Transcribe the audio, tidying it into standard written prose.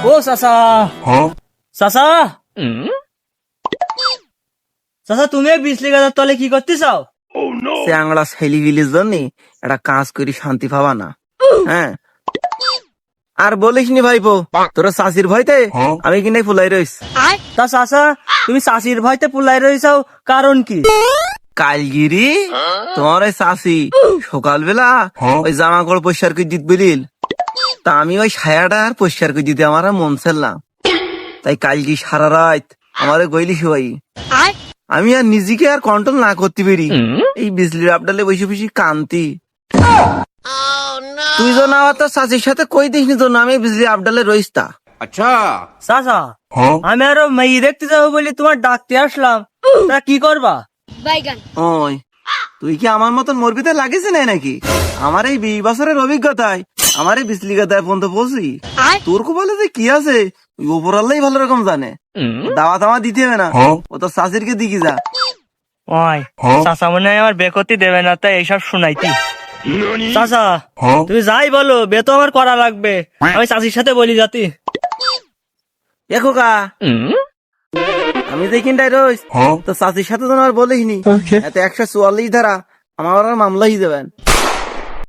ও চাচা, চাচা, চাচা তুমি 20,000 তলে কি করতে চাও? চ্যাংড়া ছেলি বিলির জন্য একটা কাজ করি শান্তি পাবা না। হ্যাঁ, আর বলিস নি ভাইপো, তোরা চাষির ভয়তে আমি কিনে ফুলাই রইস। তা চাচা তুমি চাষির ভয়তে পুলাই রয়েছাও, কারণ কি? কালগিরি তোমার ওই চাষি সকালবেলা ওই জামা কাপড় পরিষ্কার করে দিত বলিল, তা আমি ওই সায়াটা আর পরিষ্কার করে দিতে আমার আর মন চাইলাম, তাই কালকে সারা রাত আমার গইলি সবাই আমি আর নিজেকে আর কন্ট্রোল না করতে পারি, এই বিজলির আপডালে বসে বসে কান্তি। তুই তো না তোর চাষির সাথে কই দিসনি তো না আমি বিজলি আপডালে রইস তা। চাচা আমি আরো মেয়ে দেখতে যাবো বলে তোমার ডাকতে আসলাম, তা কি করবা? ওই তুই কি আমার মতন মরবিতে লাগিস নাই নাকি? আমার এই 20 বছরের অভিজ্ঞতায় আমার এই বিজলি গাদায় পর্যন্ত পৌঁছি, তোর কো বলে যে কি আছে ওই ওপর আল্লাহই ভালো রকম জানে। দাওয়া দাওয়া দিতে হবে না, ও তো চাষিরকে দিকি যা। ওই চাচা মনে হয় আমার বে করতে দেবে না, তাই এইসব শুনাইতি। চাচা তুমি যাই বলো, বে তো আমার করা লাগবে, আমি চাষির সাথে বলি যাতি। দেখো কা আমি দেখিনটাই রইস, তো চাষির সাথে তো আর বলিসনি, এত 144 ধারা আমার আর মামলা হয়ে যাবেন।